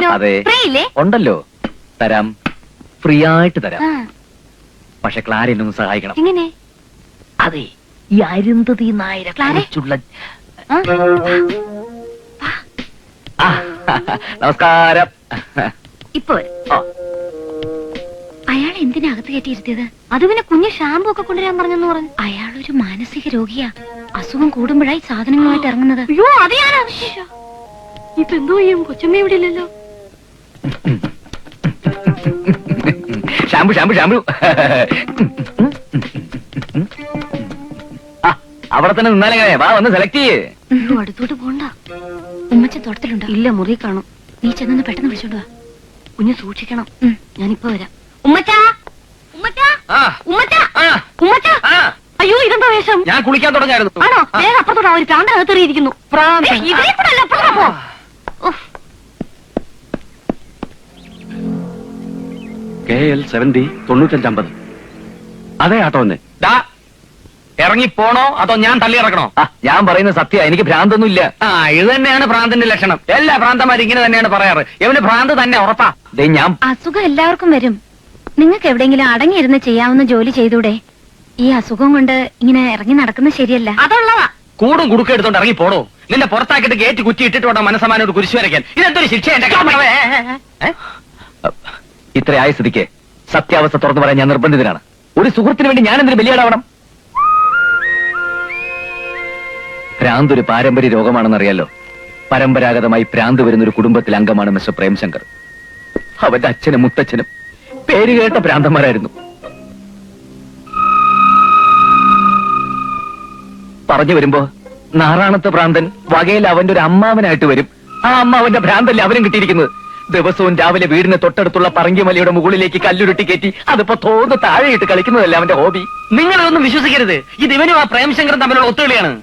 ഉണ്ടല്ലോ. അതെ. ഫ്രീ ഇല്ലേ? ഉണ്ടല്ലോ, തരാം, ഫ്രീ ആയിട്ട് തരാം. പക്ഷെ ക്ലാര എന്നെ ഒന്ന് സഹായിക്കണം. എങ്ങനെ? അതെ, ഈ അരുന്ധതി നായരെ കുറിച്ചുള്ള നമസ്കാരം. ഇപ്പൊ അയാൾ എന്തിനാ അകത്ത് കയറ്റിയിരുത്തിയത്? അത് പിന്നെ കുഞ്ഞ് ഷാമ്പു ഒക്കെ കൊണ്ടുവരാൻ പറഞ്ഞെന്ന് പറഞ്ഞു. അയാളൊരു മാനസിക രോഗിയാ. അസുഖം കൂടുമ്പോഴായി സാധനങ്ങളുമായിട്ട് ഇറങ്ങുന്നത്. അയ്യോ, അത് ഞാനാ. ഇപ്പൊ എന്തോ ചെയ്യും? കൊച്ചമ്മ ഇവിടെ ഇല്ലല്ലോ. Shampoo shampoo shampoo. അവിടെ തന്നെ നിന്നാലെങ്ങനെ? വാ, വന്ന് സെലക്ട് ചെയ്യേ. അടുത്തോട്ട് പോണ്ട. ഉമ്മച്ച തോട്ടത്തിലുണ്ടോ? ഇല്ല, മുറി കാണും. നീ ചെന്ന് പെട്ടെന്ന് വിളിച്ചോണ്ട് വാ. കുഞ്ഞ് സൂക്ഷിക്കണം. ഞാനിപ്പോ വരാം. ഉമ്മച്ചാ, ഉമ്മച്ചാ, ഉമ്മച്ചാ, ഉമ്മച്ചാ. അയ്യോ, ഇതെന്താ വേഷം? ഞാൻ കുളിക്കാൻ തുടങ്ങായിരുന്നു. ആണോ? വേഗം അപ്പുറത്തോടാ, ഒരു പ്രാന്തകത്തെറിയിരിക്കുന്നു. KL 70 9550. അതെ ആട്ടോ തന്നെ. ഇറങ്ങി പോണോ അതോ ഞാൻ തള്ളി ഇറക്കണോ? ഞാൻ പറയുന്നത് സത്യ, എനിക്ക് ഭ്രാന്തൊന്നും ഇല്ല. ഇത് തന്നെയാണ് ഭ്രാന്തിന്റെ ലക്ഷണം. എല്ലാ ഭ്രാന്തന്മാരും ഇങ്ങനെ തന്നെയാണ് പറയാറ്. ഇവന് ഭ്രാന്ത് തന്നെ ഉറപ്പാ. ഞാൻ അസുഖം എല്ലാവർക്കും വരും. നിങ്ങൾക്ക് എവിടെയെങ്കിലും അടങ്ങിയിരുന്ന് ചെയ്യാവുന്ന ജോലി ചെയ്തൂടെ? ഈ അസുഖം കൊണ്ട് ഇങ്ങനെ ഇറങ്ങി നടക്കുന്നത് ശരിയല്ല. അതുള്ളതാ. കൂടും കുടുക്ക എടുത്തോണ്ട് ഇറങ്ങി പോണോ? നിന്നെ പുറത്താക്കിട്ട് ഗേറ്റ് കുറ്റി ഇട്ടിട്ട് വേണം മനസ്സമാനോട് കുരിശു വരയ്ക്കാൻ. ഇതെന്തൊരു ശിക്ഷ? ഇത്ര ആയ സ്ഥിതിക്ക് സത്യാവസ്ഥ തുറന്നു പറയാൻ ഞാൻ നിർബന്ധിതനാണ്. ഒരു സുഹൃത്തിന് വേണ്ടി ഞാൻ എന്തിനു ബലിയാടാവണം? ഭ്രാന്ത് ഒരു പാരമ്പര്യ രോഗമാണെന്നറിയാലോ. പരമ്പരാഗതമായി ഭ്രാന്ത് വരുന്ന ഒരു കുടുംബത്തിലെ അംഗമാണ് മിസ്റ്റർ പ്രേംശങ്കർ. അവന്റെ അച്ഛനും മുത്തച്ഛനും പേര് കേട്ട ഭ്രാന്തന്മാരായിരുന്നു. പറഞ്ഞു വരുമ്പോ നാറാണത്തെ ഭ്രാന്തൻ വകയിൽ അവന്റെ ഒരു അമ്മാവനായിട്ട് വരും. ആ അമ്മാവന്റെ ഭ്രാന്തല്ലേ അവനും കിട്ടിയിരിക്കുന്നത്. ദിവസവും രാവിലെ വീടിന് തൊട്ടടുത്തുള്ള പറങ്കിമലയുടെ മുകളിലേക്ക് കല്ലുരുട്ടി കയറ്റി അതിപ്പോ തോന്ന് താഴെയിട്ട് കളിക്കുന്നതല്ലേ അവന്റെ ഹോബി. നിങ്ങളൊന്നും വിശ്വസിക്കരുത്. ഇത് ഇവനും ആ പ്രേംശങ്കറും തമ്മിലുള്ള ഒത്തുകളിയാണ്.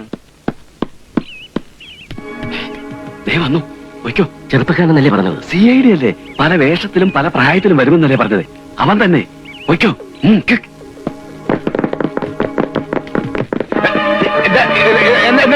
വന്നു വയ്ക്കോ. ചെറുപ്പക്കാരനല്ലേ പറഞ്ഞത്? CID അല്ലേ? പല വേഷത്തിലും പല പ്രായത്തിലും വരുമെന്നല്ലേ പറഞ്ഞത്? അവൻ തന്നെ. വയ്ക്കോ.